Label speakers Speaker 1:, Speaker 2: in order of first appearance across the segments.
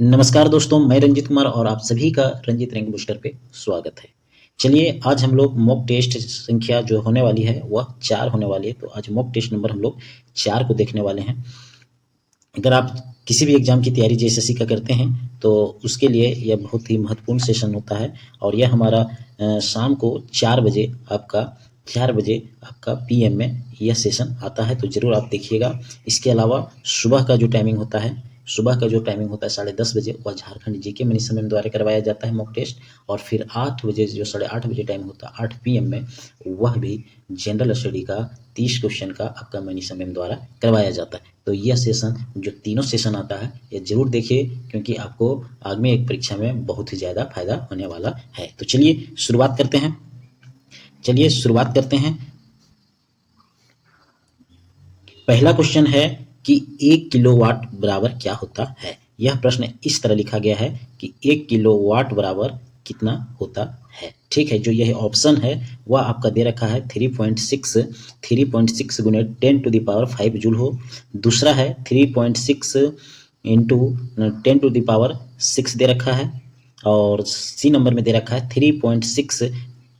Speaker 1: नमस्कार दोस्तों, मैं रंजित कुमार और आप सभी का रंजित रैंक बूस्टर पे स्वागत है। चलिए आज हम लोग मॉक टेस्ट संख्या जो होने वाली है वह 4 होने वाली है। तो आज मॉक टेस्ट नंबर हम लोग 4 को देखने वाले हैं। अगर आप किसी भी एग्जाम की तैयारी जेएसएससी का करते हैं तो उसके लिए यह बहुत ही महत्वपूर्ण सेशन होता है और यह हमारा शाम को 4 बजे आपका पीएम में यह सेशन आता है, तो ज़रूर आप देखिएगा। इसके अलावा सुबह का जो टाइमिंग होता है 10:30 बजे वह झारखंड जीके मनी समन द्वारा करवाया जाता है मॉक टेस्ट। और फिर 8 बजे जो 8:30 बजे टाइम होता है 8 पीएम में वह भी जनरल स्टडी का 30 क्वेश्चन का आपका मनी समन द्वारा करवाया जाता है। तो यह सेशन जो तीनों सेशन आता है ये जरूर देखिए, क्योंकि आपको आगामी एक परीक्षा में बहुत ही ज़्यादा फायदा होने वाला है। तो चलिए शुरुआत करते हैं। पहला क्वेश्चन है कि 1 किलोवाट बराबर क्या होता है। यह प्रश्न इस तरह लिखा गया है कि 1 किलोवाट बराबर कितना होता है। ठीक है, जो यह ऑप्शन है वह आपका दे रखा है 3.6 गुने 10⁵ जूल हो। दूसरा है 3.6 इंटू 10⁶ दे रखा है। और सी नंबर में दे रखा है 3.6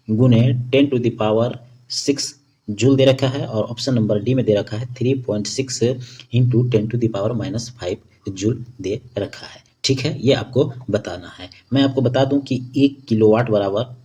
Speaker 1: गुने 10⁶ जूल दे रखा है। और ऑप्शन नंबर डी में दे रखा है 3.6 इंटू 10⁻⁵ जूल दे रखा है। ठीक है, ये आपको बताना है। मैं आपको बता दूं कि 1 किलोवाट बराबर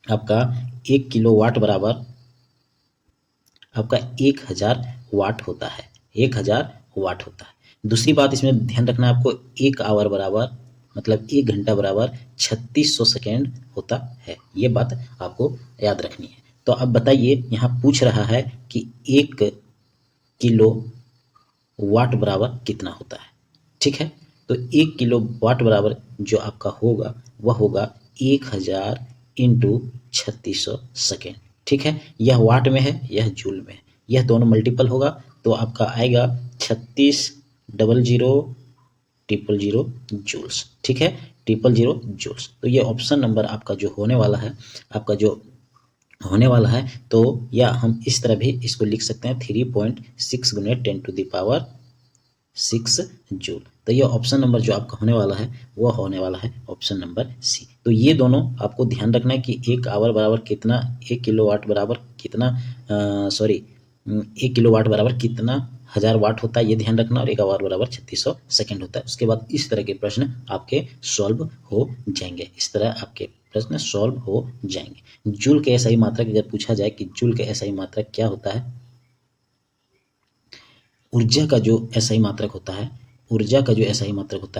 Speaker 1: आपका 1000 वाट होता है। 1000 वाट होता है। दूसरी बात इसमें ध्यान रखना है आपको, 1 आवर बराबर मतलब 1 घंटा बराबर 3600 सेकेंड होता है। ये बात आपको याद रखनी है। तो अब बताइए, यहाँ पूछ रहा है कि 1 किलो वाट बराबर कितना होता है। ठीक है, तो 1 किलो वाट बराबर जो आपका होगा वह होगा 1000 इंटू 3600 सेकेंड। ठीक है, यह वाट में है, यह जूल में है, यह दोनों मल्टीपल होगा तो आपका आएगा 360000 जूल्स। ठीक है, 000 जूल्स। तो ये ऑप्शन नंबर आपका जो होने वाला है तो या हम इस तरह भी इसको लिख सकते हैं 3.6 गुने 10⁶ जूल। तो ये ऑप्शन नंबर जो आपका होने वाला है वह होने वाला है ऑप्शन नंबर सी। तो ये दोनों आपको ध्यान रखना है कि 1 आवर बराबर कितना, 1 किलोवाट बराबर कितना 1 किलोवाट बराबर कितना 1000 वाट होता है, ये ध्यान रखना। और 1 आवर बराबर 3600 सेकेंड होता है। उसके बाद इस तरह के प्रश्न आपके सॉल्व हो जाएंगे। इस तरह आपके प्रश्न सॉल्व हो जाएंगे। जूल के एसआई मात्रक अगर पूछा जाए कि जूल के एसआई मात्रक क्या होता है, ऊर्जा का जो एसआई मात्रक होता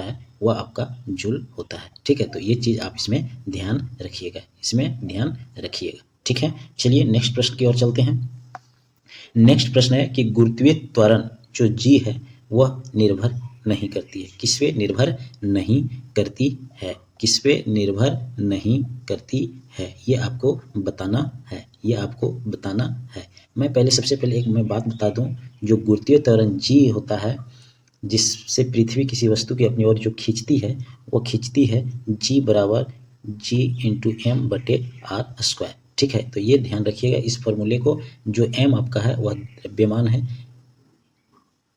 Speaker 1: है वह आपका जूल होता है। ठीक है, तो ये चीज़ आप इसमें ध्यान रखिएगा, ठीक है। चलिए नेक्स्ट प्रश्न की ओर चलते हैं। नेक्स्ट प्रश्न है कि गुरुत्वीय त्वरण जो जी है वह निर्भर नहीं करती है। किस पे निर्भर नहीं करती है? ये आपको बताना है। मैं सबसे पहले एक बात बता दूं, जो गुरुत्वीय त्वरण जी होता है जिससे पृथ्वी किसी वस्तु की अपनी ओर जो खींचती है वो खींचती है जी बराबर जी इंटू एम बटे आर स्क्वायर। ठीक है, तो ये ध्यान रखिएगा इस फॉर्मूले को। जो एम आपका है वह द्रव्यमान है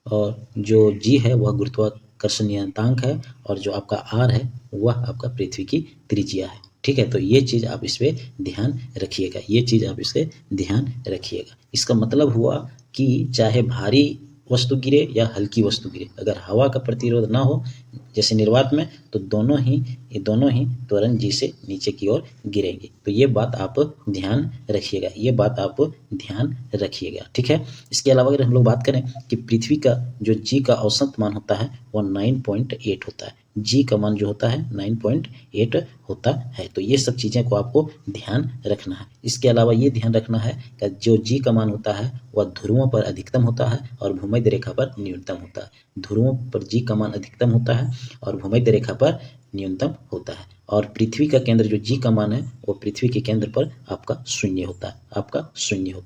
Speaker 1: और जो जी है वह गुरुत्वाकर्षण नियतांक है और जो आपका आर है वह आपका पृथ्वी की त्रिज्या है। ठीक है, तो ये चीज़ आप इस पे ध्यान रखिएगा। इसका मतलब हुआ कि चाहे भारी वस्तु गिरे या हल्की वस्तु गिरे, अगर हवा का प्रतिरोध ना हो जैसे निर्वात में, तो दोनों ही त्वरण जी से नीचे की ओर गिरेंगे। तो ये बात आप ध्यान रखिएगा। ठीक है, इसके अलावा अगर हम लोग बात करें कि पृथ्वी का जो जी का औसत मान होता है वह 9.8 होता है। जी का मान जो होता है 9.8 होता है। तो ये सब चीज़ें को आपको ध्यान रखना है। इसके अलावा ये ध्यान रखना है कि जो जी का मान होता है वह ध्रुवों पर अधिकतम होता है और भूमध्य रेखा पर न्यूनतम होता है। ध्रुवों पर जी का मान अधिकतम होता है और भूमध्य रेखा पर न्यूनतम होता है। और पृथ्वी का केंद्र जो जी का मान है वो पृथ्वी के केंद्र पर आपका शून्य होता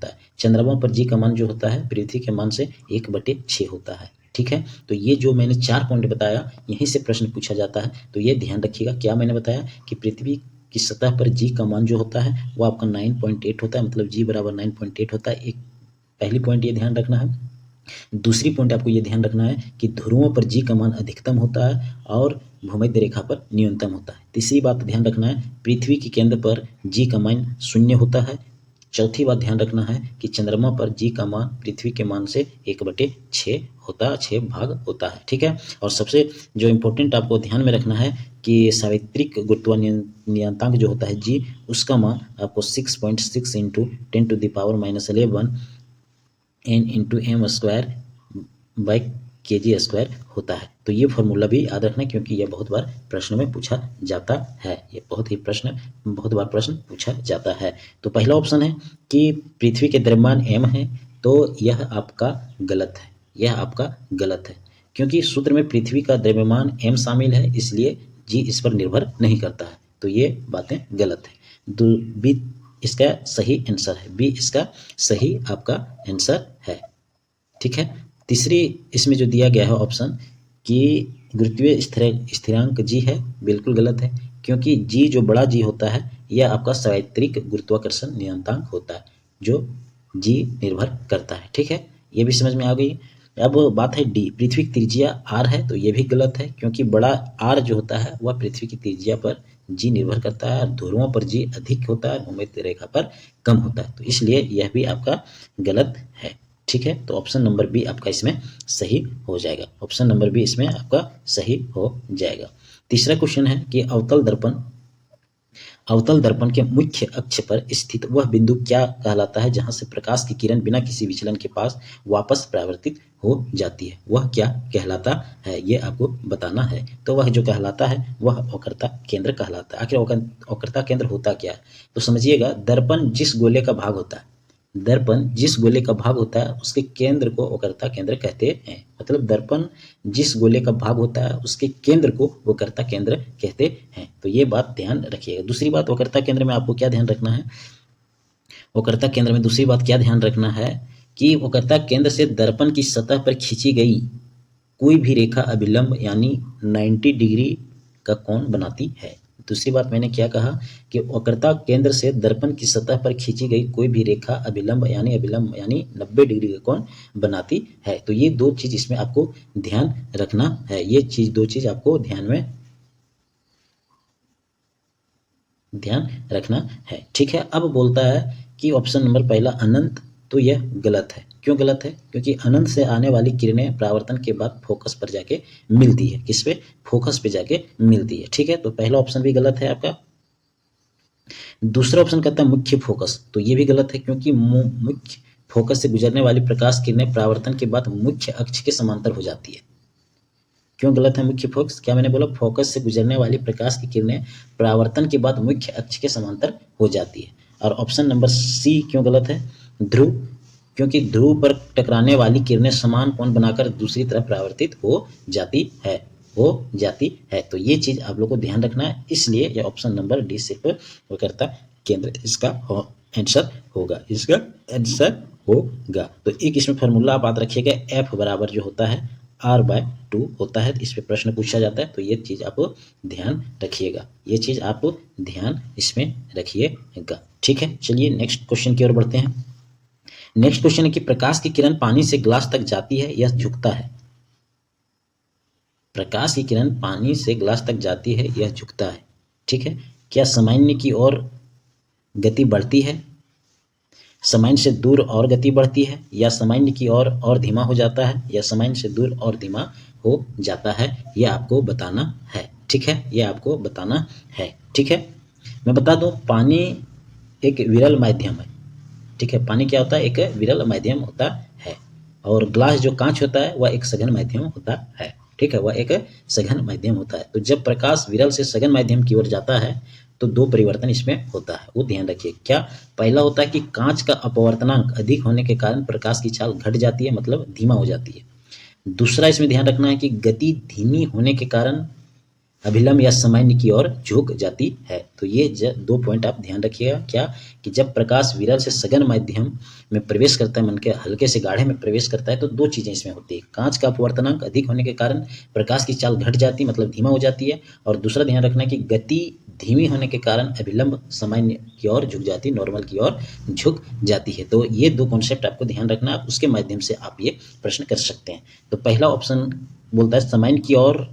Speaker 1: है। चंद्रमा पर जी का मान जो होता है पृथ्वी के मान से 1/6 होता है। ठीक है, तो ये जो मैंने 4 पॉइंट बताया यहीं से प्रश्न पूछा जाता है। तो ये ध्यान रखिएगा, क्या मैंने बताया कि पृथ्वी की सतह पर जी का मान जो होता है वो आपका 9.8 होता है, मतलब जी बराबर 9.8 होता है। एक पहली पॉइंट ये ध्यान रखना है। दूसरी पॉइंट आपको ये ध्यान रखना है कि ध्रुवों पर जी का मान अधिकतम होता है और भूमध्य रेखा पर न्यूनतम होता है। तीसरी बात ध्यान रखना है, पृथ्वी के केंद्र पर जी का मान 0 होता है। चौथी बात ध्यान रखना है कि चंद्रमा पर जी का मान पृथ्वी के मान से 1/6 होता है, 6 भाग होता है। ठीक है, और सबसे जो इम्पोर्टेंट आपको ध्यान में रखना है कि सार्वत्रिक गुरुत्वाकर्षण जो होता है जी, उसका मान आपको 6.6 × 10⁻11 N × m²/kg² होता है। तो ये फॉर्मूला भी याद रखना, क्योंकि यह बहुत बार प्रश्न में पूछा जाता है। ये बहुत बार प्रश्न पूछा जाता है। तो पहला ऑप्शन है कि पृथ्वी के द्रव्यमान m है, तो यह आपका गलत है। यह आपका गलत है, क्योंकि सूत्र में पृथ्वी का द्रव्यमान m शामिल है, इसलिए जी इस पर निर्भर नहीं करता है। तो ये बातें गलत है। बी इसका सही आंसर है, बी इसका सही आपका आंसर है। ठीक है, तीसरी इसमें जो दिया गया है ऑप्शन कि गुरुत्वीय स्थिरांक जी है, बिल्कुल गलत है, क्योंकि जी जो बड़ा जी होता है यह आपका सार्वत्रिक गुरुत्वाकर्षण नियतांक होता है, जो जी निर्भर करता है। ठीक है, ये भी समझ में आ गई। अब बात है डी, पृथ्वी की त्रिज्या आर है, तो ये भी गलत है, क्योंकि बड़ा आर जो होता है वह पृथ्वी की त्रिज्या पर जी निर्भर करता है, और ध्रुवों पर जी अधिक होता है, भूमध्य रेखा पर कम होता है, तो इसलिए यह भी आपका गलत है। ठीक है, तो ऑप्शन नंबर बी आपका इसमें सही हो जाएगा। ऑप्शन नंबर बी इसमें आपका सही हो जाएगा। तीसरा क्वेश्चन है कि अवतल दर्पण के मुख्य अक्ष पर स्थित वह बिंदु क्या कहलाता है जहां से प्रकाश की किरण बिना किसी विचलन के पास वापस परावर्तित हो जाती है? वह क्या कहलाता है, ये आपको बताना है। तो वह जो कहलाता है वह वक्रता केंद्र कहलाता है। आखिर वक्रता केंद्र होता क्या है? तो समझिएगा, दर्पण जिस गोले का भाग होता है, दर्पण जिस गोले का भाग होता है उसके केंद्र को वक्रता केंद्र कहते हैं। मतलब दर्पण जिस गोले का भाग होता है उसके केंद्र को वक्रता केंद्र कहते हैं। तो ये बात ध्यान रखिएगा। दूसरी बात, वक्रता केंद्र में आपको क्या ध्यान रखना है? वक्रता केंद्र में दूसरी बात क्या ध्यान रखना है कि वक्रता केंद्र से दर्पण की सतह पर खींची गई कोई भी रेखा अभिलंब यानी 90 डिग्री का कोण बनाती है। दूसरी बात मैंने क्या कहा कि वक्रता केंद्र से दर्पण की सतह पर खींची गई कोई भी रेखा अभिलंब यानी 90 डिग्री का कोण बनाती है। तो ये दो चीज इसमें आपको ध्यान रखना है। ये दो चीज आपको ध्यान रखना है। ठीक है, अब बोलता है कि ऑप्शन नंबर पहला अनंत, तो यह गलत है। क्यों गलत है? क्योंकि अनंत से आने वाली किरणें परावर्तन के बाद फोकस पर जाके मिलती है। किस पे? फोकस पे जाके मिलती है। ठीक है, तो पहला ऑप्शन भी गलत है आपका। दूसरा ऑप्शन कहता है मुख्य फोकस, तो ये भी गलत है, क्योंकि मुख्य फोकस से गुजरने वाली प्रकाश किरणें परावर्तन के बाद मुख्य अक्ष के समांतर हो जाती है। क्यों गलत है मुख्य फोकस? क्या मैंने बोला? फोकस से गुजरने वाली प्रकाश की किरणें परावर्तन के बाद मुख्य अक्ष के समांतर हो जाती है। और ऑप्शन नंबर सी क्यों गलत है? ध्रुव, क्योंकि ध्रुव पर टकराने वाली किरणें समान कोण बनाकर दूसरी तरफ परावर्तित हो जाती है। तो ये चीज आप लोग को ध्यान रखना है, इसलिए यह ऑप्शन नंबर डी सिर्फ वक्रता केंद्र इसका आंसर होगा। तो एक इसमें फॉर्मूला आप याद रखिएगा, एफ बराबर जो होता है r/2 होता है। इस पे प्रश्न पूछा जाता है, तो ये चीज आप ध्यान रखिएगा। ये चीज आप ध्यान इसमें रखिएगा। ठीक है, चलिए नेक्स्ट क्वेश्चन की ओर बढ़ते हैं। नेक्स्ट क्वेश्चन है कि प्रकाश की किरण पानी से ग्लास तक जाती है या झुकता है? प्रकाश की किरण पानी से ग्लास तक जाती है या झुकता है? ठीक है, क्या सामान्य की ओर गति बढ़ती है, सामान्य से दूर और गति बढ़ती है, या सामान्य की ओर और धीमा हो जाता है, या सामान्य से दूर और धीमा हो जाता है? यह आपको बताना है। ठीक है, यह आपको बताना है। ठीक है, मैं बता दूं, पानी एक विरल माध्यम है। ठीक है, पानी क्या होता है? एक विरल माध्यम होता है, और ग्लास जो कांच होता है वह एक सघन माध्यम होता है। ठीक है, वह एक सघन माध्यम होता है। तो जब प्रकाश विरल से सघन माध्यम की ओर जाता है तो दो परिवर्तन इसमें होता है, वो ध्यान रखिए। क्या? पहला होता है कि कांच का अपवर्तनांक अधिक होने के कारण प्रकाश की चाल घट जाती है, मतलब धीमा हो जाती है। दूसरा इसमें ध्यान रखना है कि गति धीमी होने के कारण अभिलंब या सामान्य की ओर झुक जाती है। तो ये दो पॉइंट आप ध्यान रखिएगा। क्या? कि जब प्रकाश विरल से सघन माध्यम में प्रवेश करता है, मन के हल्के से गाढ़े में प्रवेश करता है, तो दो चीजें इसमें होती है। कांच का अपवर्तनांक अधिक होने के कारण प्रकाश की चाल घट जाती है, मतलब धीमा हो जाती है। और दूसरा ध्यान रखना है कि गति धीमी होने के कारण अभिलंब सामान्य की ओर झुक जाती है, नॉर्मल की ओर झुक जाती है। तो ये दो कॉन्सेप्ट आपको ध्यान रखना है, उसके माध्यम से आप ये प्रश्न कर सकते हैं। तो पहला ऑप्शन बोलता है सामान्य की ओर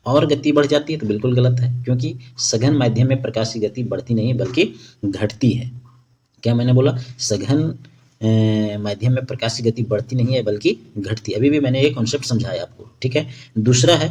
Speaker 1: और गति बढ़ जाती है तो बिल्कुल गलत है, क्योंकि सघन माध्यम में प्रकाश की गति बढ़ती नहीं है बल्कि घटती है। क्या मैंने बोला? सघन माध्यम में प्रकाश की गति बढ़ती नहीं है बल्कि घटती है। अभी भी मैंने ये कॉन्सेप्ट समझाया आपको, ठीक है। दूसरा है,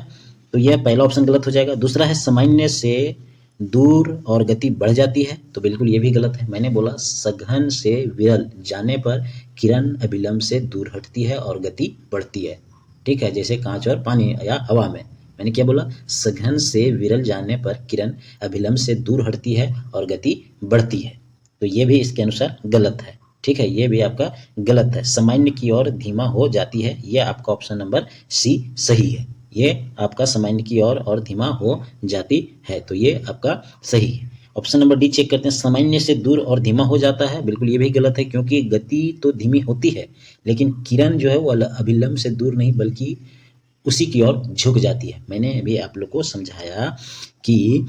Speaker 1: तो यह पहला ऑप्शन गलत हो जाएगा। दूसरा है सामान्य से दूर और गति बढ़ जाती है, तो बिल्कुल ये भी गलत है। मैंने बोला सघन से विरल जाने पर किरण अभिलंब से दूर हटती है और गति बढ़ती है, ठीक है। जैसे कांच और पानी या हवा में, मैंने क्या बोला? सघन से विरल जाने पर किरण अभिलंब से दूर हटती है और गति बढ़ती है, तो ये भी इसके अनुसार गलत है, ठीक है। ये भी आपका गलत है। सामान्य की ओर धीमा हो जाती है, ये आपका ऑप्शन नंबर सी सही है। ये आपका सामान्य की ओर और धीमा हो जाती है, तो ये आपका सही है। ऑप्शन नंबर डी चेक करते हैं। सामान्य से दूर और धीमा हो जाता है, बिल्कुल ये भी गलत है, क्योंकि गति तो धीमी होती है लेकिन किरण जो है वो अभिलंब से दूर नहीं बल्कि उसी की ओर झुक जाती है। मैंने अभी आप लोग को समझाया कि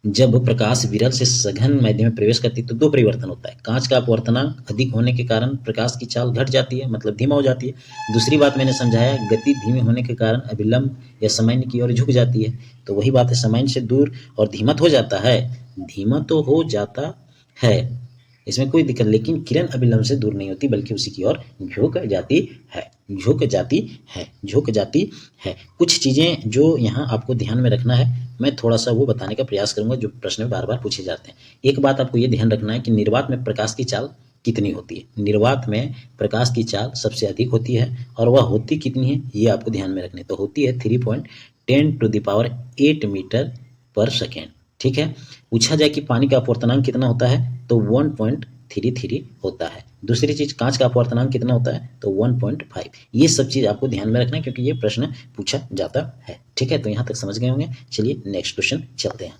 Speaker 1: जब प्रकाश विरल से सघन माध्यम में प्रवेश करती है तो दो परिवर्तन होता है। कांच का अपवर्तनांक अधिक होने के कारण प्रकाश की चाल घट जाती है, मतलब धीमा हो जाती है। दूसरी बात मैंने समझाया, गति धीमी होने के कारण अभिलंब या सामान्य की ओर झुक जाती है, तो वही बात है, सामान्य से दूर और धीमा तो हो जाता है, धीमा तो हो जाता है, इसमें कोई दिक्कत, लेकिन किरण अभिलंब से दूर नहीं होती बल्कि उसी की ओर झुक जाती है, झुक जाती है, झुक जाती है। कुछ चीज़ें जो यहाँ आपको ध्यान में रखना है, मैं थोड़ा सा वो बताने का प्रयास करूंगा जो प्रश्न में बार बार पूछे जाते हैं। एक बात आपको ये ध्यान रखना है कि निर्वात में प्रकाश की चाल कितनी होती है। निर्वात में प्रकाश की चाल सबसे अधिक होती है, और वह होती कितनी है ये आपको ध्यान में रखनी है। तो होती है 3.10⁸ मीटर पर सेकेंड, ठीक है। पूछा जाए कि पानी का अपवर्तनांक कितना होता है तो 1.33 होता है। दूसरी चीज, कांच का अपवर्तनांक कितना होता है तो 1.5। ये सब चीज आपको ध्यान में रखना है क्योंकि ये प्रश्न पूछा जाता है, ठीक है। तो यहाँ तक समझ गए होंगे। चलिए नेक्स्ट क्वेश्चन चलते हैं।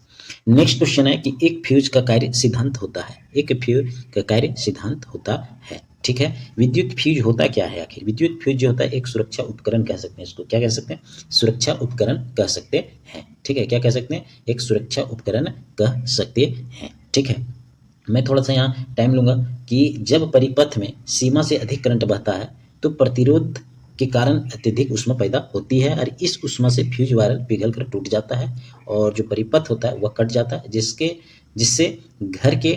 Speaker 1: नेक्स्ट क्वेश्चन है कि एक फ्यूज का कार्य सिद्धांत होता है, एक फ्यूज का कार्य सिद्धांत होता है, ठीक है। विद्युत फ्यूज होता क्या है आखिर? विद्युत फ्यूज जो होता है एक सुरक्षा उपकरण कह सकते हैं, इसको क्या कह सकते हैं? सुरक्षा उपकरण कह सकते हैं, ठीक है। क्या कह सकते हैं? एक सुरक्षा उपकरण कह सकते हैं, ठीक है। मैं थोड़ा सा यहाँ टाइम लूंगा कि जब परिपथ में सीमा से अधिक करंट बहता है तो प्रतिरोध के कारण अत्यधिक ऊष्मा पैदा होती है, और इस ऊष्मा से फ्यूज वायर पिघल कर टूट जाता है और जो परिपथ होता है वह कट जाता है, जिससे घर के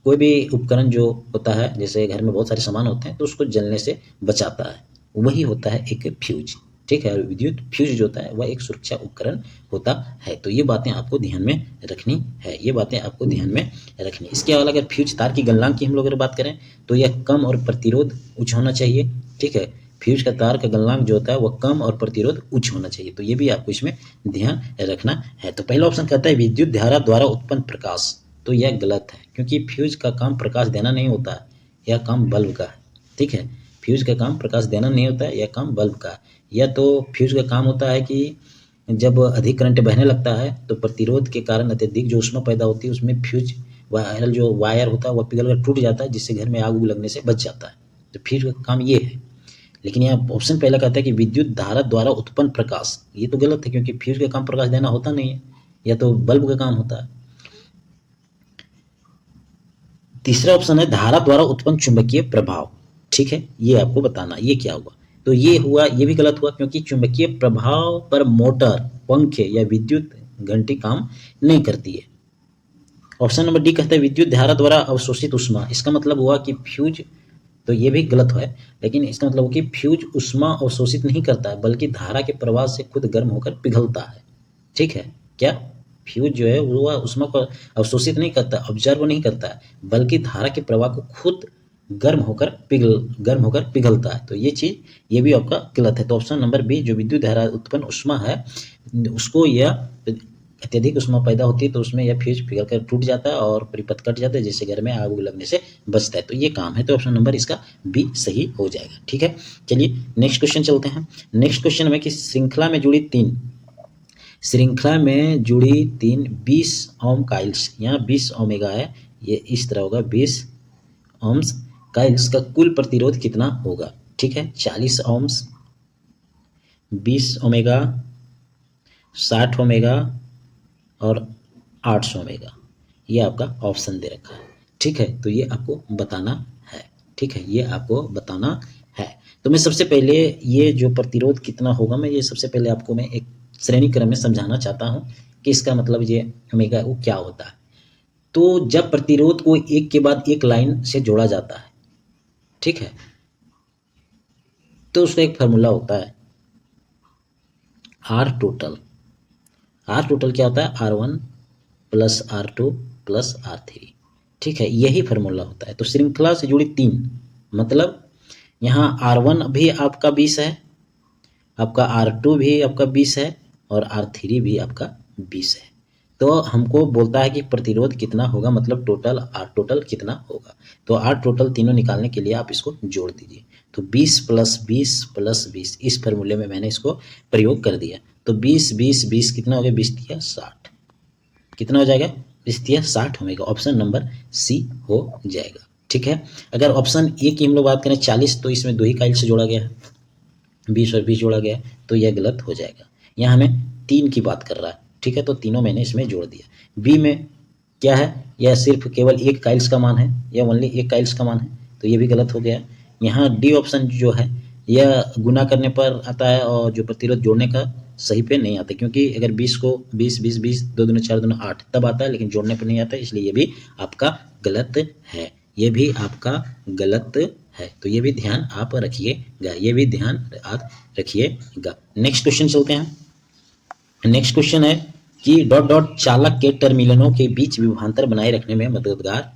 Speaker 1: कोई भी उपकरण जो होता है, जैसे घर में बहुत सारे सामान होते हैं तो उसको जलने से बचाता है, वही होता है एक फ्यूज, ठीक है। विद्युत फ्यूज जो होता है वह एक सुरक्षा उपकरण होता है। तो ये बातें आपको ध्यान में रखनी है, ये बातें आपको ध्यान में रखनी। इसके अलावा अगर फ्यूज तार की गलनांक की हम लोग अगर बात करें तो यह कम और प्रतिरोध उच्च होना चाहिए, ठीक है। फ्यूज का तार का गलनांक जो होता है वह कम और प्रतिरोध उच्च होना चाहिए, तो ये भी आपको इसमें ध्यान रखना है। तो पहला ऑप्शन कहता है विद्युत धारा द्वारा उत्पन्न प्रकाश, तो यह गलत है क्योंकि फ्यूज का काम प्रकाश देना नहीं होता है, यह काम बल्ब का है, ठीक है। फ्यूज का काम प्रकाश देना नहीं होता है, यह काम बल्ब का है। या तो फ्यूज का काम होता है कि जब अधिक करंट बहने लगता है तो प्रतिरोध के कारण अत्यधिक जो ऊष्मा पैदा होती है उसमें फ्यूज वायर जो वायर होता है वह पिघल कर टूट जाता है, जिससे घर में आग उग लगने से बच जाता है। तो फ्यूज का काम ये है। लेकिन यहाँ ऑप्शन पहला कहता है कि विद्युत धारा द्वारा उत्पन्न प्रकाश, ये तो गलत है क्योंकि फ्यूज का काम प्रकाश देना होता नहीं है, या तो बल्ब का काम होता है। तीसरा ऑप्शन है धारा द्वारा उत्पन्न चुंबकीय प्रभाव, ठीक है। ये आपको बताना ये क्या हुआ, तो ये हुआ, ये भी गलत हुआ क्योंकि चुंबकीय प्रभाव पर मोटर, पंखे या विद्युत घंटी काम नहीं करती है। ऑप्शन नंबर डी कहता है विद्युत धारा द्वारा अवशोषित ऊष्मा, इसका मतलब हुआ कि फ्यूज, तो ये भी गलत है, लेकिन इसका मतलब हुआ कि फ्यूज ऊष्मा अवशोषित नहीं करता है बल्कि धारा के प्रवाह से खुद गर्म होकर पिघलता है, ठीक है। क्या फ्यूज जो है वो ऊष्मा को अवशोषित नहीं करता, ऑब्जर्व नहीं करता है, बल्कि धारा के प्रवाह को खुद गर्म होकर पिघलता है। तो ये चीज, ये भी आपका गलत है। तो ऑप्शन नंबर बी जो विद्युत धारा उत्पन्न ऊष्मा है उसको यह अत्यधिक ऊष्मा पैदा होती है तो उसमें यह फ्यूज पिघल कर टूट जाता है और परिपथ कट जाता है, जिससे घर में आग लगने से बचता है। तो ये काम है, तो ऑप्शन नंबर इसका बी सही हो जाएगा, ठीक है। चलिए नेक्स्ट क्वेश्चन चलते हैं। नेक्स्ट क्वेश्चन में कि श्रृंखला में जुड़ी तीन 20 ओम काइल्स, यहाँ 20 ओमेगा है, ये इस तरह होगा 20 ओम्स काइल्स का कुल प्रतिरोध कितना होगा, ठीक है। 40 ओम्स, 20 ओमेगा, 60 ओमेगा और 800 ओमेगा, ये आपका ऑप्शन दे रखा है, ठीक है। तो ये आपको बताना है, ठीक है, ये आपको बताना है। तो मैं सबसे पहले ये जो प्रतिरोध कितना होगा, मैं ये सबसे पहले आपको मैं एक श्रेणी क्रम में समझाना चाहता हूँ कि इसका मतलब ये ओमेगा वो क्या होता है। तो जब प्रतिरोध को एक के बाद एक लाइन से जोड़ा जाता है, ठीक है, तो उसका एक फार्मूला होता है आर टोटल। आर टोटल क्या होता है? R1 plus R2 plus R3, ठीक है, यही फार्मूला होता है। तो श्रृंखला से जुड़ी 3, मतलब यहाँ R1 भी आपका 20 है, आपका R2 भी आपका 20 है और R3 भी आपका 20 है। तो हमको बोलता है कि प्रतिरोध कितना होगा, मतलब टोटल R टोटल कितना होगा। तो R टोटल तीनों निकालने के लिए आप इसको जोड़ दीजिए। तो 20 प्लस 20 प्लस 20, इस फार्मूले में मैंने इसको प्रयोग कर दिया। तो 20 20 20 कितना हो गया? 20 तिया 60, कितना हो जाएगा? 20 तिया 60 होगा। ऑप्शन नंबर सी हो जाएगा, ठीक है। अगर ऑप्शन ए की हम लोग बात करें 40, तो इसमें 2 ही कॉइल से जोड़ा गया है, 20 और 20 जोड़ा गया है, तो यह गलत हो जाएगा। यहाँ हमें 3 की बात कर रहा है, ठीक है, तो तीनों मैंने इसमें जोड़ दिया। बी में क्या है? यह सिर्फ केवल एक काइल्स का मान है, यह ओनली एक काइल्स का मान है, तो ये भी गलत हो गया। यहाँ डी ऑप्शन जो है यह गुना करने पर आता है और जो प्रतिरोध जोड़ने का सही पे नहीं आता, क्योंकि अगर 20 को 20 20 20 2 दूनी 4 दूनी 8 तब आता है, लेकिन जोड़ने पर नहीं आता, इसलिए ये भी आपका गलत है, ये भी आपका गलत है। तो ये भी ध्यान आप रखिएगा, ये भी ध्यान आप रखिएगा। नेक्स्ट क्वेश्चन चलते हैं। नेक्स्ट क्वेश्चन है कि डॉट डॉट चालक के टर्मिनलों के बीच विभवांतर बनाए रखने में मददगार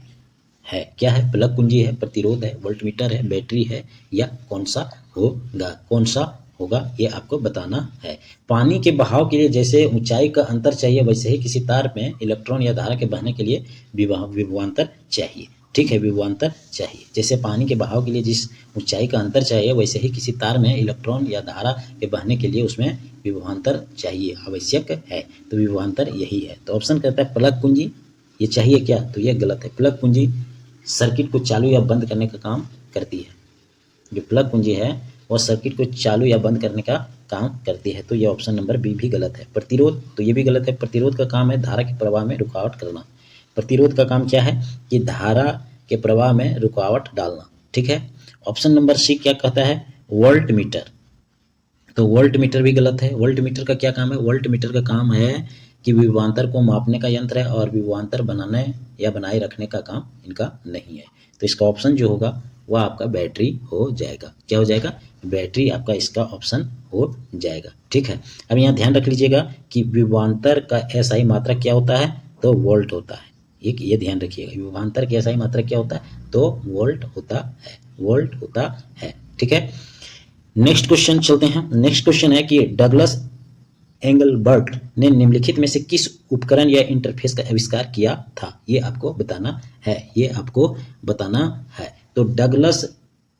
Speaker 1: है। क्या है? प्लग कुंजी है, प्रतिरोध है, वोल्टमीटर है, बैटरी है, या कौन सा होगा? कौन सा होगा ये आपको बताना है। पानी के बहाव के लिए जैसे ऊंचाई का अंतर चाहिए, वैसे ही किसी तार में इलेक्ट्रॉन या धारा के बहने के लिए विभवांतर चाहिए, ठीक है, विभवांतर चाहिए। जैसे पानी के बहाव के लिए जिस ऊंचाई का अंतर चाहिए, वैसे ही किसी तार में इलेक्ट्रॉन या धारा के बहने के लिए उसमें विभवांतर चाहिए, आवश्यक है। तो विभवांतर यही है। तो ऑप्शन कहता है प्लग कुंजी, ये चाहिए क्या? तो ये गलत है। प्लग कुंजी सर्किट को चालू या बंद करने का काम करती है। जो प्लग कुंजी है वह सर्किट को चालू या बंद करने का काम करती है। तो ये ऑप्शन नंबर बी भी गलत है। प्रतिरोध, तो ये भी गलत है। प्रतिरोध का काम है धारा के प्रवाह में रुकावट करना। प्रतिरोध का काम क्या है? कि धारा के प्रवाह में रुकावट डालना, ठीक है। ऑप्शन नंबर सी क्या कहता है? Volt meter. तो वोल्ट मीटर भी गलत है। वोल्ट मीटर का क्या काम है? वोल्ट मीटर का काम है कि विभवांतर को मापने का यंत्र है, और विभवांतर बनाने या बनाए रखने का काम इनका नहीं है। तो इसका ऑप्शन जो होगा वह आपका बैटरी हो जाएगा। क्या हो जाएगा? बैटरी आपका इसका ऑप्शन हो जाएगा, ठीक है। अब यहाँ ध्यान रख लीजिएगा कि विभवांतर का एसआई मात्रक क्या होता है? तो वोल्ट होता है। एक ये ध्यान रखिएगा, विभवांतर का एसआई मात्रक क्या होता है? तो वोल्ट होता है, वोल्ट होता है, ठीक है। नेक्स्ट क्वेश्चन चलते हैं। नेक्स्ट क्वेश्चन है कि डगलस एंगलबर्ट ने निम्नलिखित में से किस उपकरण या इंटरफेस का आविष्कार किया था? ये आपको बताना है, ये आपको बताना है। तो डगलस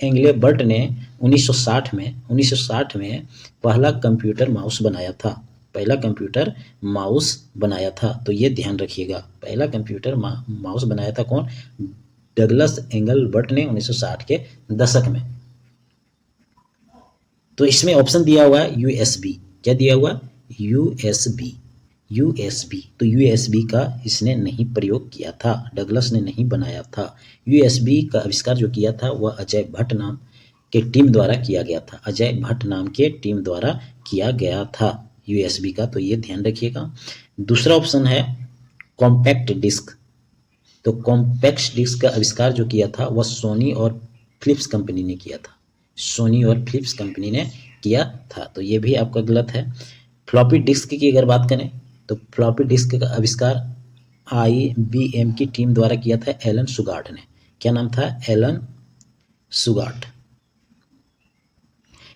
Speaker 1: एंगलबर्ट ने 1960 में पहला कंप्यूटर माउस बनाया था। पहला कंप्यूटर माउस बनाया था, तो ये ध्यान रखिएगा। पहला कंप्यूटर माउस बनाया था कौन? डगलस एंगलबर्ट ने 1960 के दशक में। तो इसमें ऑप्शन दिया हुआ है यूएसबी। क्या दिया हुआ? USB, USB. तो यूएसबी का इसने नहीं प्रयोग किया था, डगलस ने नहीं बनाया था। यूएसबी का आविष्कार जो किया था वह अजय भट्ट नाम के टीम द्वारा किया गया था। अजय भट्ट नाम के टीम द्वारा किया गया था यूएसबी का, तो ये ध्यान रखिएगा। दूसरा ऑप्शन है कॉम्पैक्ट डिस्क। तो कॉम्पैक्ट डिस्क का आविष्कार जो किया था वह सोनी और फिलिप्स कंपनी ने किया था। सोनी और फिलिप्स कंपनी ने किया था, तो ये भी आपका गलत है। फ्लॉपी डिस्क की अगर बात करें तो फ्लॉपी डिस्क का आविष्कार IBM की टीम द्वारा किया था एलन सुगार्ट ने। क्या नाम था? एलन सुगार्ट,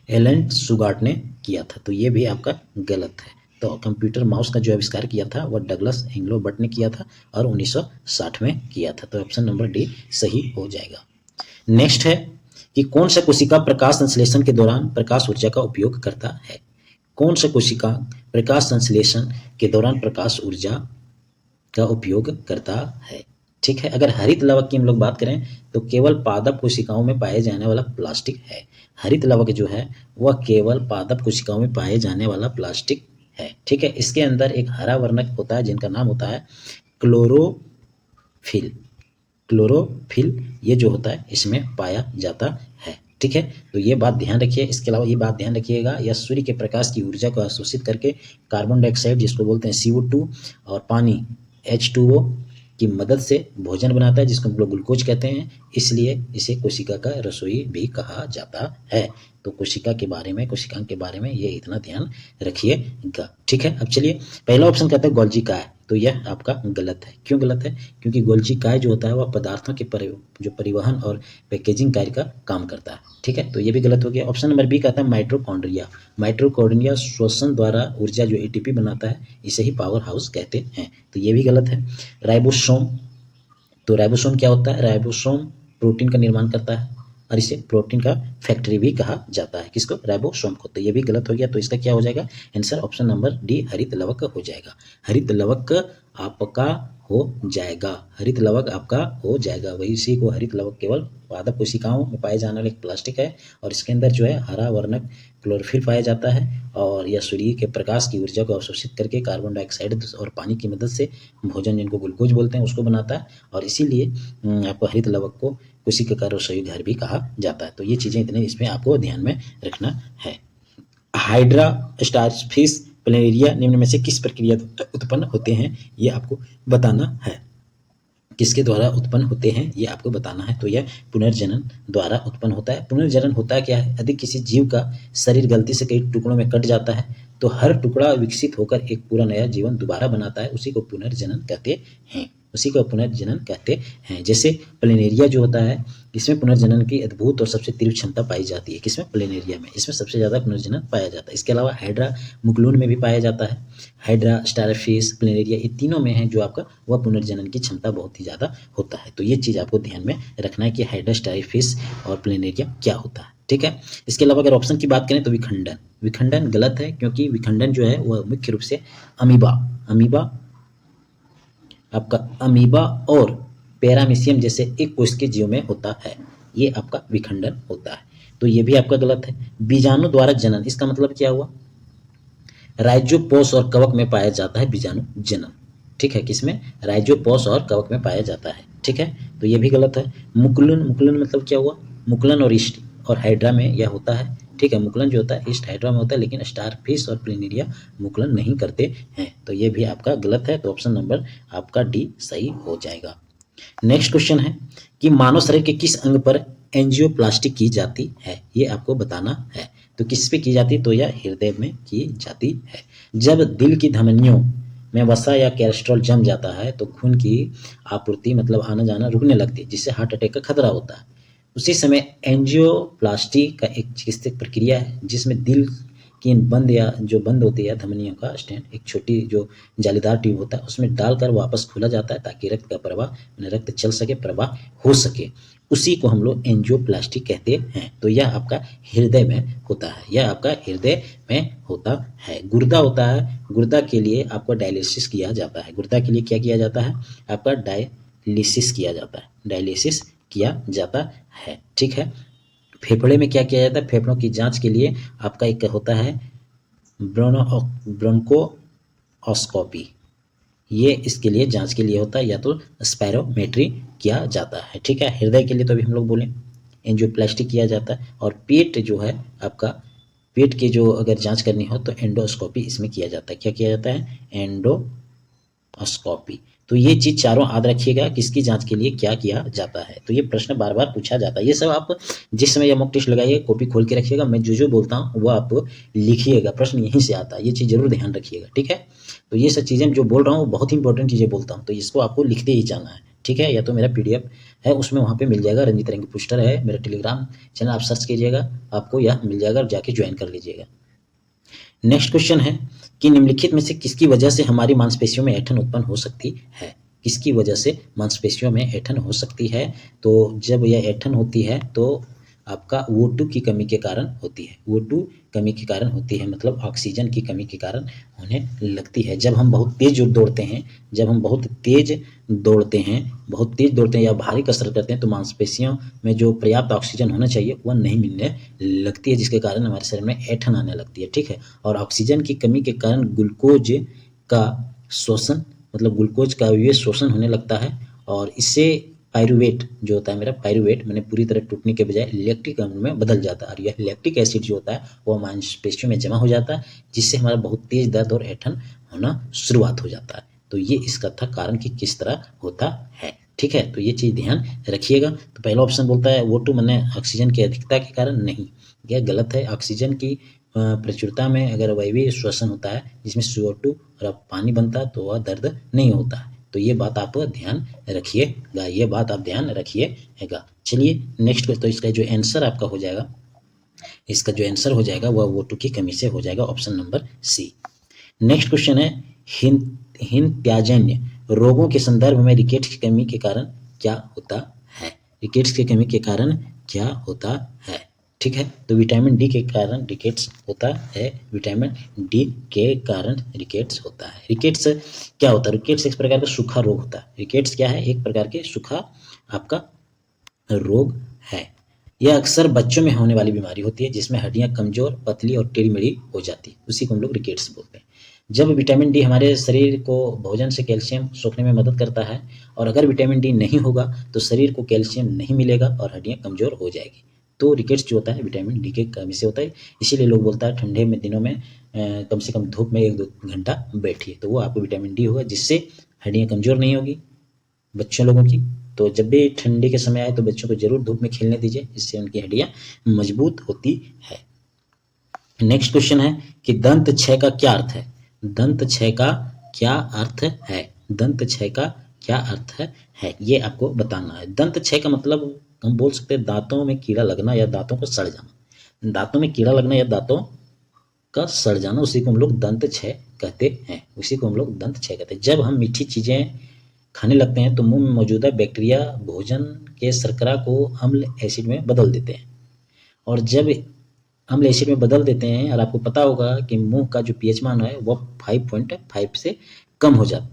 Speaker 1: एलन सुगार्ट ने किया था, तो ये भी आपका गलत है। तो कंप्यूटर माउस का जो आविष्कार किया था वह डगलस एंग्लोबर्ट ने किया था और 1960 में किया था। तो ऑप्शन नंबर डी सही हो जाएगा। नेक्स्ट है कि कौन सा कोशिका प्रकाश संश्लेषण के दौरान प्रकाश ऊर्जा का उपयोग करता है? कौन सा कोशिका प्रकाश संश्लेषण के दौरान प्रकाश ऊर्जा का उपयोग करता है? ठीक है। अगर हरित लवक की हम लोग बात करें तो केवल पादप कोशिकाओं में पाए जाने वाला प्लास्टिक है। हरित लवक जो है वह केवल पादप कोशिकाओं में पाए जाने वाला प्लास्टिक है, ठीक है। इसके अंदर एक हरा वर्णक होता है जिनका नाम होता है क्लोरोफिल। क्लोरोफिल ये जो होता है इसमें पाया जाता है, ठीक। ठीक है, तो ये बात ध्यान रखिए। इसके अलावा ये बात ध्यान रखिएगा, यह सूर्य के प्रकाश की ऊर्जा को अवशोषित करके कार्बन डाइऑक्साइड जिसको बोलते हैं CO2 और पानी H2O की मदद से भोजन बनाता है, जिसको हम लोग ग्लूकोज कहते हैं। इसलिए इसे कोशिका का रसोई भी कहा जाता है। तो कोशिका के बारे में, कोशिकांग के बारे में ये इतना ध्यान रखिएगा, ठीक है। अब चलिए, पहला ऑप्शन कहता है गोल्जी काय, तो यह आपका गलत है। क्यों गलत है? क्योंकि गोल्जी काय जो होता है वह पदार्थों के जो परिवहन और पैकेजिंग कार्य का काम करता है, ठीक है, तो ये भी गलत हो गया। ऑप्शन नंबर बी कहता है माइटोकॉन्ड्रिया। माइटोकॉन्ड्रिया श्वसन द्वारा ऊर्जा जो ATP बनाता है, इसे ही पावर हाउस कहते हैं, तो ये भी गलत है। राइबोसोम, तो राइबोसोम क्या होता है? राइबोसोम प्रोटीन का निर्माण करता है और इसे प्रोटीन का फैक्ट्री भी कहा जाता है। किसको? राइबोसोम को। तो ये भी गलत हो गया, तो इसका क्या हो जाएगा आंसर? ऑप्शन नंबर डी हरित लवक हो जाएगा। हरित लवक आपका हो जाएगा, हरित लवक आपका हो जाएगा। वही इसी को हरित लवक केवल पादप कोशिकाओं में पाए जाने वाले एक प्लास्टिक है और इसके अंदर जो है हरा वर्णक क्लोरोफिल पाया जाता है और यह सूर्य के प्रकाश की ऊर्जा को अवशोषित करके कार्बन डाइऑक्साइड और पानी की मदद से भोजन, जिनको ग्लूकोज बोलते हैं, उसको बनाता है और इसीलिए आपको हरित लवक को कोशिका का रसोई घर भी कहा जाता है। तो ये चीज़ें इतने इसमें आपको ध्यान में रखना है। हाइड्रा, स्टारफिश, प्लेनेरिया निम्न में से किस प्रक्रिया उत्पन्न होते हैं, ये आपको बताना है। किसके द्वारा उत्पन्न होते हैं ये आपको बताना है। तो यह पुनर्जनन द्वारा उत्पन्न होता है। पुनर्जनन होता क्या है? यदि किसी जीव का शरीर गलती से कई टुकड़ों में कट जाता है तो हर टुकड़ा विकसित होकर एक पूरा नया जीवन दोबारा बनाता है, उसी को पुनर्जनन कहते हैं, उसी को पुनर्जनन कहते हैं। जैसे प्लेनेरिया जो होता है, इसमें पुनर्जनन की अद्भुत और सबसे तीव्र क्षमता पाई जाती है। किसमें? प्लेनेरिया में, इसमें सबसे ज़्यादा पुनर्जनन पाया जाता है। इसके अलावा हाइड्रा मुक्लून में भी पाया जाता है। हाइड्रा, स्टारफिश, प्लेनेरिया, ये तीनों में है जो आपका वह पुनर्जनन की क्षमता बहुत ही ज़्यादा होता है। तो ये चीज़ आपको ध्यान में रखना है कि हाइड्रा, स्टारफिश और प्लेनेरिया क्या होता है, ठीक है। इसके अलावा अगर ऑप्शन की बात करें तो विखंडन, विखंडन गलत है, क्योंकि विखंडन जो है वह मुख्य रूप से अमीबा आपका अमीबा और पैरामीशियम जैसे एक कोश के जीव में होता है, ये आपका विखंडन होता है। तो ये भी आपका गलत है। बीजाणु द्वारा जनन, इसका मतलब क्या हुआ? राइजोपोस और कवक में पाया जाता है बीजाणु जनन, ठीक है। किसमें? राइजोपोस और कवक में पाया जाता है, ठीक है, तो ये भी गलत है। मुकुलन, मुकुलन मतलब क्या हुआ? मुकुलन और ईस्ट और हाइड्रा में यह होता है, ठीक है। मुकुलन जो होता है ईस्ट हाइड्रा में होता है, लेकिन स्टारफिश और प्लेनेरिया मुकुलन नहीं करते हैं, तो ये भी आपका गलत है। तो ऑप्शन नंबर आपका डी सही हो जाएगा। नेक्स्ट क्वेश्चन है कि मानव शरीर के किस अंग पर एंजियोप्लास्टी की जाती है, ये आपको बताना है। तो किस पे की जाती है? तो यह हृदय में की जाती है। जब दिल की धमनियों में वसा या कोलेस्ट्रॉल जम जाता है तो खून की आपूर्ति मतलब आना जाना रुकने लगती है, जिससे हार्ट अटैक का खतरा होता है। उसी समय एंजियोप्लास्टी का एक चिकित्सक प्रक्रिया है जिसमें दिल की बंद या जो बंद होती है धमनियों का स्टेंट, एक छोटी जो जालीदार ट्यूब होता है उसमें डालकर वापस खोला जाता है ताकि रक्त का प्रवाह, रक्त चल सके, प्रवाह हो सके। उसी को हम लोग एंजियोप्लास्टी कहते हैं। तो यह आपका हृदय में होता है, यह आपका हृदय में होता है। गुर्दा होता है, गुर्दा के लिए आपको डायलिसिस किया जाता है। गुर्दा के लिए क्या किया जाता है? आपका डायलिसिस किया जाता है, डायलिसिस किया जाता है, ठीक है। फेफड़े में क्या किया जाता है? फेफड़ों की जांच के लिए आपका एक होता है ब्रोंकोस्कोपी, ये इसके लिए जांच के लिए होता है, या तो स्पायरोमेट्री किया जाता है, ठीक है। हृदय के लिए तो अभी हम लोग बोले एंजियोप्लास्टी किया जाता है। और पेट जो है आपका, पेट के जो अगर जांच करनी हो तो एंडोस्कोपी इसमें किया जाता है। क्या किया जाता है? एंडोस्कोपी। तो ये चीज़ चारों याद रखिएगा, किसकी जांच के लिए क्या किया जाता है। तो ये प्रश्न बार बार पूछा जाता है। ये सब आप जिस समय यह मॉक टेस्ट लगाइए कॉपी खोल के रखिएगा, मैं जो बोलता हूँ वो आप लिखिएगा, प्रश्न यहीं से आता है, ये चीज़ जरूर ध्यान रखिएगा, ठीक है। तो ये सब चीज़ें जो बोल रहा हूँ बहुत ही इंपॉर्टेंट चीज़ें बोलता हूँ, तो इसको आपको लिखते ही जाना है, ठीक है। या तो मेरा PDF है उसमें वहाँ पे मिल जाएगा, रंजित रंगी पोस्टर है, मेरा टेलीग्राम चैनल आप सर्च कीजिएगा, आपको यह मिल जाएगा और जाके ज्वाइन कर लीजिएगा। नेक्स्ट क्वेश्चन है कि निम्नलिखित में से किसकी वजह से हमारी मांसपेशियों में ऐंठन उत्पन्न हो सकती है? किसकी वजह से मांसपेशियों में ऐंठन हो सकती है? तो जब यह ऐंठन होती है तो आपका O2 की कमी के कारण होती है। O2 कमी के कारण होती है, मतलब ऑक्सीजन की कमी के कारण होने लगती है। जब हम बहुत तेज दौड़ते हैं, जब हम बहुत तेज दौड़ते हैं या भारी कसरत करते हैं तो मांसपेशियों में जो पर्याप्त ऑक्सीजन होना चाहिए वह नहीं मिलने लगती है, जिसके कारण हमारे शरीर में ऐंठन आने लगती है, ठीक है। और ऑक्सीजन की कमी के कारण ग्लूकोज का शोषण, मतलब ग्लूकोज का भी शोषण होने लगता है और इससे पायरुवेट जो होता है मेरा पायरुवेट मैंने पूरी तरह टूटने के बजाय लैक्टिक अम्ल में बदल जाता है, और यह लैक्टिक एसिड जो होता है वो मांसपेशियों में जमा हो जाता है, जिससे हमारा बहुत तेज दर्द और ऐंठन होना शुरुआत हो जाता है। तो ये इसका था कारण कि किस तरह होता है। ठीक है, तो ये चीज़ ध्यान रखिएगा। तो पहला ऑप्शन बोलता है O2 माने ऑक्सीजन की अधिकता के कारण, नहीं, यह गलत है। ऑक्सीजन की प्रचुरता में अगर वायवीय श्वसन होता है जिसमें CO2 और पानी बनता है तो वह दर्द नहीं होता है। तो ये बात आप ध्यान रखिएगा, ये बात आप ध्यान रखिएगा। चलिए नेक्स्ट, तो इसका जो आंसर आपका हो जाएगा, इसका जो आंसर हो जाएगा वह O2 की कमी से हो जाएगा, option number C. Next question है हिंत्याजन्य रोगों के संदर्भ में रिकेट्स की कमी के कारण क्या होता है? रिकेट्स की कमी के कारण क्या होता है? ठीक है, तो विटामिन डी के कारण रिकेट्स होता है, विटामिन डी के कारण रिकेट्स होता है। रिकेट्स क्या होता है? रिकेट्स एक प्रकार का सूखा रोग होता है। रिकेट्स क्या है? एक प्रकार के सूखा आपका रोग है। यह अक्सर बच्चों में होने वाली बीमारी होती है जिसमें हड्डियां कमजोर, पतली और टेढ़ी मेढ़ी हो जाती है, उसी को हम लोग रिकेट्स बोलते हैं। जब विटामिन डी हमारे शरीर को भोजन से कैल्शियम सोखने में मदद करता है, और अगर विटामिन डी नहीं होगा तो शरीर को कैल्शियम नहीं मिलेगा और हड्डियां कमजोर हो जाएगी। तो रिकेट्स जो होता है विटामिन डी के कमी से होता है। इसीलिए लोग बोलता है ठंडे में दिनों में कम से कम धूप में 1-2 घंटा बैठिए, तो वो आपको विटामिन डी होगा, जिससे हड्डियां कमजोर नहीं होगी बच्चों लोगों की। तो जब भी ठंडी के समय आए तो बच्चों को जरूर धूप में खेलने दीजिए, इससे उनकी हड्डियां मजबूत होती है। नेक्स्ट क्वेश्चन है कि दंत क्षय का क्या अर्थ है? दंत क्षय का क्या अर्थ है? दंत क्षय का क्या अर्थ है ये आपको बताना है। दंत क्षय का मतलब हम बोल सकते हैं दांतों में कीड़ा लगना या दांतों को सड़ जाना। दांतों में कीड़ा लगना या दांतों का सड़ जाना, उसी को हम लोग दंत क्षय कहते हैं, उसी को हम लोग दंत क्षय कहते हैं। जब हम मीठी चीजें खाने लगते हैं तो मुंह में मौजूदा बैक्टीरिया भोजन के शर्करा को अम्ल एसिड में बदल देते हैं, और जब अम्ल एसिड में बदल देते हैं, और आपको पता होगा कि मुंह का जो पीएच मान है वह 5.5 से कम हो जाता,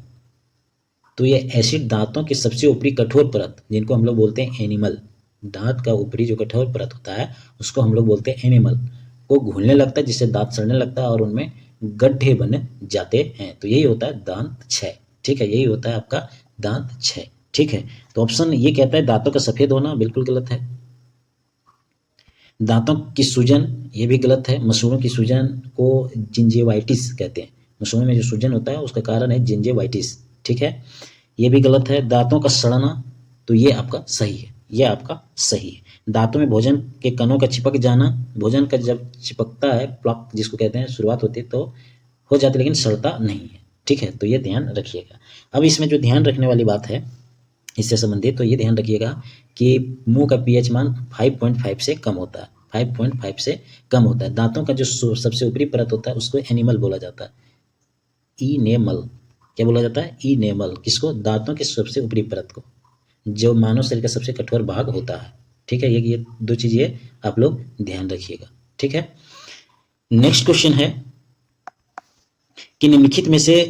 Speaker 1: तो ये एसिड दांतों की सबसे ऊपरी कठोर परत, जिनको हम लोग बोलते हैं एनिमल, दांत का ऊपरी जो कठोर परत होता है उसको हम लोग बोलते हैं एनिमल, को घुलने लगता है, जिससे दांत सड़ने लगता है और उनमें गड्ढे बन जाते हैं। तो यही होता है दांत क्षय। ठीक है, यही होता है आपका दांत क्षय। ठीक है, तो ऑप्शन ये कहता है दांतों का सफेद होना, बिल्कुल गलत है। दांतों की सूजन, ये भी गलत है। मसूड़ों की सूजन को जिंजेवाइटिस कहते हैं, मसूड़ों में जो सूजन होता है उसका कारण है जिंजेवाइटिस। ठीक है, ये भी गलत है। दांतों का सड़ना, तो ये आपका सही है, ये आपका सही है। दांतों में भोजन के कणों का चिपक जाना, भोजन का जब चिपकता है प्लक जिसको कहते हैं, शुरुआत होती है तो हो जाती है लेकिन सड़ता नहीं है। ठीक है, तो ये ध्यान रखिएगा। अब इसमें जो ध्यान रखने वाली बात है इससे संबंधित, तो ये ध्यान रखिएगा कि मुंह का पीएच मान 5.5 से कम होता है, 5.5 से कम होता है। दांतों का जो सबसे ऊपरी परत होता है उसको एनिमल बोला जाता है, इनेमल। क्या बोला जाता है? इनेमल। किसको? दांतों की सबसे ऊपरी परत को, जो मानव शरीर का सबसे कठोर भाग होता है। ठीक है, ये दो चीजें आप लोग ध्यान रखिएगा। ठीक है, नेक्स्ट क्वेश्चन है कि निम्नलिखित में से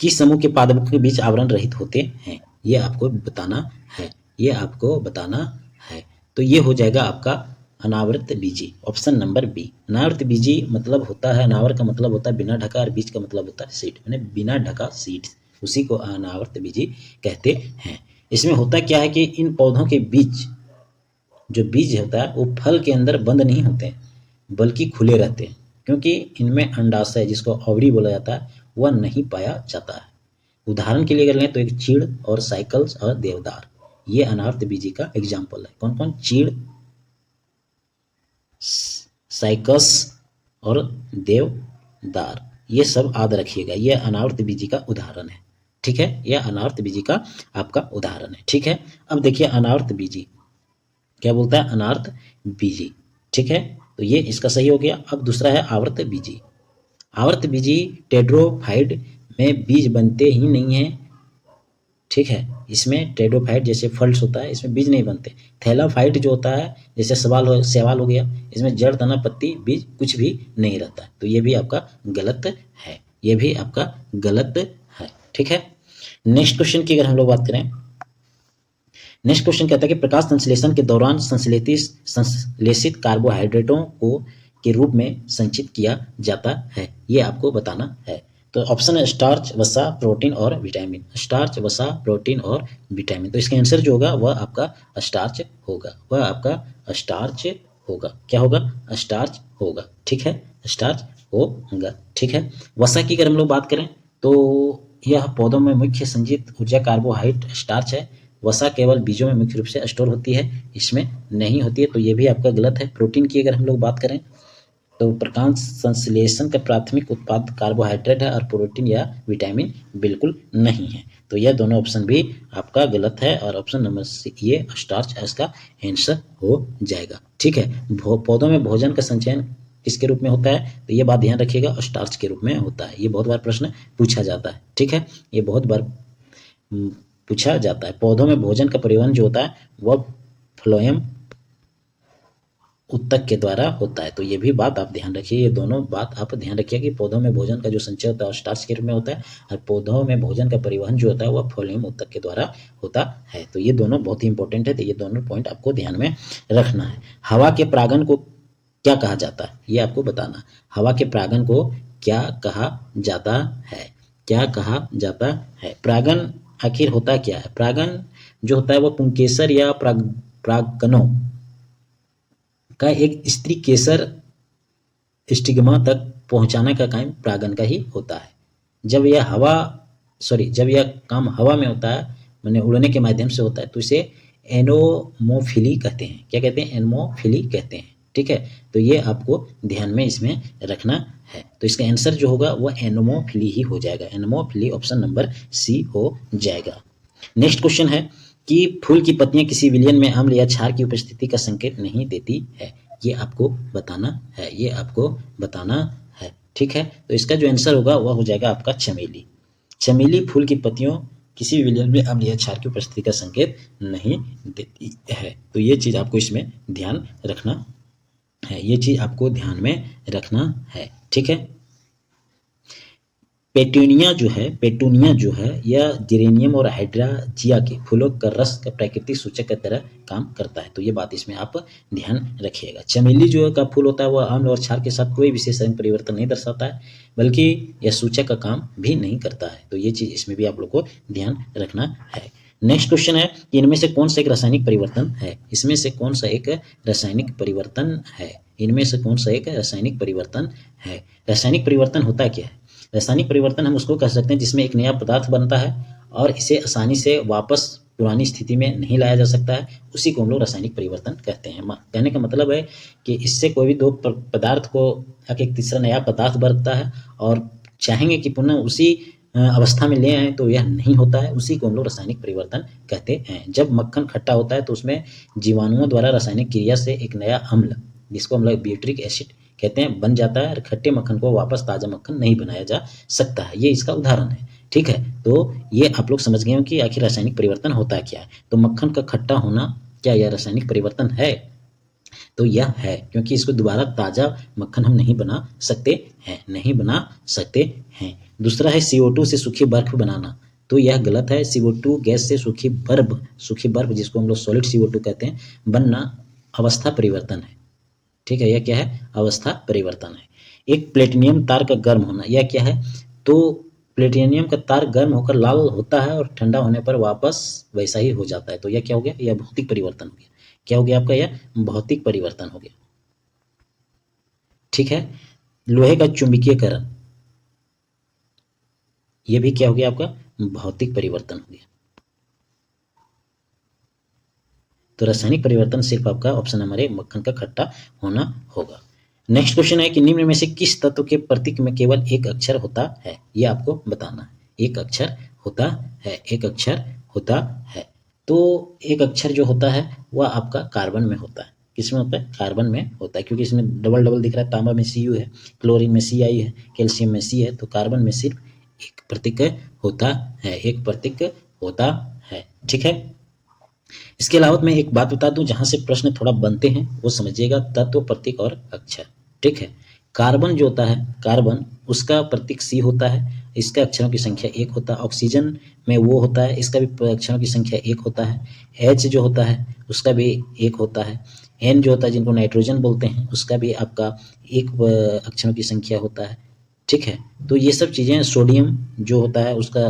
Speaker 1: किस समूह के पादपों के बीच आवरण रहित होते हैं? ये आपको बताना है, ये आपको बताना है। तो ये हो जाएगा आपका अनावृत बीजी, ऑप्शन नंबर बी। अनावृत बीजी मतलब होता है, अनावर का मतलब होता है बिना ढका, और बीज का मतलब होता है सीड, यानी बिना ढका सीड, उसी को अनावृत बीजी कहते हैं। इसमें होता क्या है कि इन पौधों के बीज, जो बीज होता है वो फल के अंदर बंद नहीं होते हैं बल्कि खुले रहते हैं, क्योंकि इनमें अंडाशय जिसको ओवरी बोला जाता है वह नहीं पाया जाता है। उदाहरण के लिए अगर लें तो एक चीड़ और साइकल्स और देवदार, ये अनावृत बीजी का एग्जाम्पल है। कौन कौन? चीड़, साइकस और देवदार, ये सब याद रखिएगा, ये अनावृत बीजी का उदाहरण है। ठीक है, यह अनावृत बीजी का आपका उदाहरण है। ठीक है, अब देखिए अनावृत बीजी क्या बोलता है? अनावृत बीजी। ठीक है, तो ये इसका सही हो गया। अब दूसरा है आवर्त बीजी। आवर्त बीजी टेट्रोफाइट में बीज बनते ही नहीं है। ठीक है, इसमें टेट्रोफाइट जैसे फल्स होता है, इसमें बीज नहीं बनते। थैलाफाइट जो होता है जैसे सवाल हो गया, इसमें जड़, तना, पत्ती, बीज कुछ भी नहीं रहता है। तो ये भी आपका गलत है, ये भी आपका गलत है। ठीक है, नेक्स्ट क्वेश्चन की अगर हम लोग बात करें, नेक्स्ट क्वेश्चन कहता है कि प्रकाश संश्लेषण के दौरान संश्लेषित कार्बोहाइड्रेटों को के रूप में संचित किया जाता है, ये आपको बताना है। तो ऑप्शन है स्टार्च, वसा, प्रोटीन और विटामिन। स्टार्च, वसा, प्रोटीन और विटामिन। तो इसका आंसर जो होगा वह आपका स्टार्च होगा, वह आपका स्टार्च होगा। क्या होगा? स्टार्च होगा। ठीक है, स्टार्च होगा। ठीक है। वसा की अगर हम लोग बात करें तो यह पौधों में मुख्य संचित ऊर्जा कार्बोहाइड्रेट स्टार्च है। वसा केवल बीजों में मुख्य रूप से स्टोर होती है, इसमें नहीं होती है, तो ये भी आपका गलत है। प्रोटीन की अगर हम लोग बात करें तो प्रकाश संश्लेषण का प्राथमिक उत्पाद कार्बोहाइड्रेट है और प्रोटीन या विटामिन बिल्कुल नहीं है। तो यह दोनों ऑप्शन भी आपका गलत है और ऑप्शन नंबर सी ये स्टार्च इसका आंसर हो जाएगा। ठीक है। पौधों में भोजन का संचयन किसके रूप में होता है? तो ये बात ध्यान रखिएगा, स्टार्च के रूप में होता है। ये बहुत बार प्रश्न पूछा जाता है। ठीक है, ये बहुत बार पूछा जाता है। पौधों में भोजन का परिवहन जो होता है वह फ्लोएम उत्तक के द्वारा होता है। तो ये भी बात आप ध्यान रखिए, ये दोनों बात आप ध्यान रखिए कि पौधों में भोजन का जो संचय होता है और स्टार्च के रूप में होता है, और पौधों में भोजन का परिवहन जो होता है वह फ्लोएम उत्तक के द्वारा होता है। तो ये दोनों बहुत ही इंपॉर्टेंट है, तो ये दोनों पॉइंट आपको ध्यान में रखना है। हवा के परागन को क्या कहा जाता है, ये आपको बताना। हवा के परागन को क्या कहा जाता है? क्या कहा जाता है? परागन आखिर होता क्या है? परागन जो होता है वह पुंकेसर या परागकणों का एक स्त्री केसर स्टिग्मा तक पहुंचाने का काम परागन का ही होता है। जब यह काम हवा में होता है, माने उड़ने के माध्यम से होता है, तो इसे एनोमोफिली कहते हैं। क्या कहते हैं? एनोमोफिली कहते हैं। ठीक है, तो ये आपको ध्यान में इसमें रखना है। तो इसका आंसर जो होगा वह एनोमोफिली ही हो जाएगा। एनोमोफिली ऑप्शन नंबर सी हो जाएगा। नेक्स्ट क्वेश्चन है कि फूल की पत्तियां किसी विलयन में अम्ल या क्षार की उपस्थिति का संकेत नहीं देती है। ये आपको बताना है, ये आपको बताना है। ठीक है, तो इसका जो आंसर होगा वह हो जाएगा आपका चमेली। चमेली फूल की पत्तियों किसी भी विलयन में अम्ल या क्षार की उपस्थिति का संकेत नहीं देती है। तो ये चीज आपको इसमें ध्यान रखना है, ये चीज आपको ध्यान में रखना है। ठीक है। पेटूनिया जो है यह जेरेनियम और हाइड्राजिया के फूलों का रस का प्राकृतिक सूचक की तरह काम करता है। तो ये बात इसमें आप ध्यान रखिएगा। चमेली जो का फूल होता है वह अम्ल और क्षार के साथ कोई विशेष रंग परिवर्तन नहीं दर्शाता है, बल्कि यह सूचक का काम भी नहीं करता है। तो ये चीज इसमें भी आप लोग को ध्यान रखना है। नेक्स्ट क्वेश्चन है कि इनमें से कौन सा एक रासायनिक परिवर्तन है? इसमें से कौन सा एक रासायनिक परिवर्तन है? इनमें से कौन सा एक रासायनिक परिवर्तन है? रासायनिक परिवर्तन होता क्या है? रासायनिक परिवर्तन हम उसको कह सकते हैं जिसमें एक नया पदार्थ बनता है और इसे आसानी से वापस पुरानी स्थिति में नहीं लाया जा सकता है, उसी को हम लोग रासायनिक परिवर्तन कहते हैं। कहने का मतलब है कि इससे कोई भी दो पदार्थ को एक तीसरा नया पदार्थ बनता है और चाहेंगे कि पुनः उसी अवस्था में ले आए तो यह नहीं होता है, उसी को हम लोग रासायनिक परिवर्तन कहते हैं। जब मक्खन खट्टा होता है तो उसमें जीवाणुओं द्वारा रासायनिक क्रिया से एक नया अम्ल, जिसको हम लोग ब्यूटरिक एसिड कहते हैं, बन जाता है और खट्टे मक्खन को वापस ताजा मक्खन नहीं बनाया जा सकता है। ये इसका उदाहरण है। ठीक है, तो ये आप लोग समझ गए हो कि आखिर रासायनिक परिवर्तन होता है क्या है। तो मक्खन का खट्टा होना क्या यह रासायनिक परिवर्तन है? तो यह है, क्योंकि इसको दोबारा ताजा मक्खन हम नहीं बना सकते हैं। दूसरा है CO2 से सूखी बर्फ बनाना। तो यह गलत है। CO2 गैस से सूखी बर्फ जिसको हम लोग सॉलिड CO2 कहते हैं, बनना अवस्था परिवर्तन है। ठीक है, यह क्या है? अवस्था परिवर्तन है। एक प्लेटिनियम तार का गर्म होना, यह क्या है? तो प्लेटिनियम का तार गर्म होकर लाल होता है और ठंडा होने पर वापस वैसा ही हो जाता है। तो यह क्या हो गया? यह भौतिक परिवर्तन हो गया। क्या हो गया आपका? यह भौतिक परिवर्तन हो गया। ठीक है। लोहे का चुंबकीयकरण, यह भी क्या हो गया आपका? भौतिक परिवर्तन हो गया। तो रासायनिक परिवर्तन सिर्फ आपका ऑप्शन नंबर ए मक्खन का खट्टा होना होगा। नेक्स्ट क्वेश्चन है कि निम्न में से किस तत्व के प्रतीक में केवल एक अक्षर होता है? ये आपको बताना है। एक अक्षर होता है, एक अक्षर होता है। तो एक अक्षर जो होता है वह आपका कार्बन में होता है। किसमें होता है? कार्बन में होता है, क्योंकि इसमें डबल डबल दिख रहा है। तांबा में Cu है, क्लोरीन में Ci है, कैल्शियम में C है। तो कार्बन में सिर्फ एक प्रतीक होता है, एक प्रतीक होता है। ठीक है। इसके अलावा मैं एक बात बता दूं, जहां से प्रश्न थोड़ा बनते हैं वो समझिएगा। तत्व, प्रतीक और अक्षर। ठीक है। कार्बन जो होता है, कार्बन उसका प्रतीक C होता है, इसका अक्षरों की संख्या 1 होता है। ऑक्सीजन में वो होता है, इसका भी अक्षरों की संख्या 1 होता है। H जो होता है उसका भी 1 होता है। N जो होता है जिनको नाइट्रोजन बोलते हैं, उसका भी आपका 1 अक्षरों की संख्या होता है। ठीक है। तो ये सब चीज़ें, सोडियम जो होता है उसका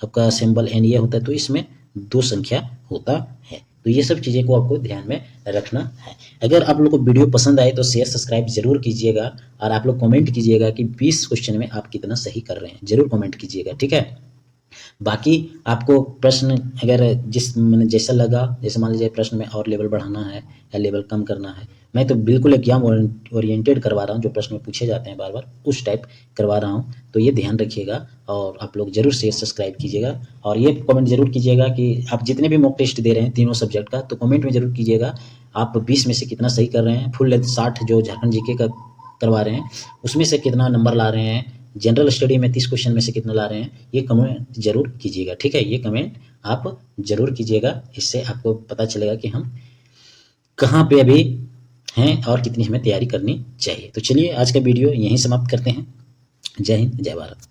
Speaker 1: आपका सिंबल Na होता है, तो इसमें 2 संख्या होता है। तो ये सब चीज़ें को आपको ध्यान में रखना है। अगर आप लोग को वीडियो पसंद आए तो शेयर सब्सक्राइब जरूर कीजिएगा, और आप लोग कमेंट कीजिएगा कि 20 क्वेश्चन में आप कितना सही कर रहे हैं, जरूर कमेंट कीजिएगा, ठीक है। बाकी आपको प्रश्न अगर जिस मैंने जैसा लगा, जैसे मान लीजिए प्रश्न में और लेवल बढ़ाना है या लेवल कम करना है, मैं तो बिल्कुल एग्जाम ओरिएंटेड करवा रहा हूँ, जो प्रश्न में पूछे जाते हैं बार बार उस टाइप करवा रहा हूँ। तो ये ध्यान रखिएगा, और आप लोग जरूर शेयर सब्सक्राइब कीजिएगा, और ये कमेंट जरूर कीजिएगा कि आप जितने भी मॉक टेस्ट दे रहे हैं तीनों सब्जेक्ट का, तो कमेंट में जरूर कीजिएगा आप 20 में से कितना सही कर रहे हैं। फुल लेंथ 60 जो झारखंड जीके का करवा रहे हैं उसमें से कितना नंबर ला रहे हैं, जनरल स्टडी में 30 क्वेश्चन में से कितना ला रहे हैं, ये कमेंट जरूर कीजिएगा, ठीक है। ये कमेंट आप जरूर कीजिएगा, इससे आपको पता चलेगा कि हम कहाँ पे अभी हैं और कितनी हमें तैयारी करनी चाहिए। तो चलिए आज का वीडियो यहीं समाप्त करते हैं। जय हिंद, जय भारत।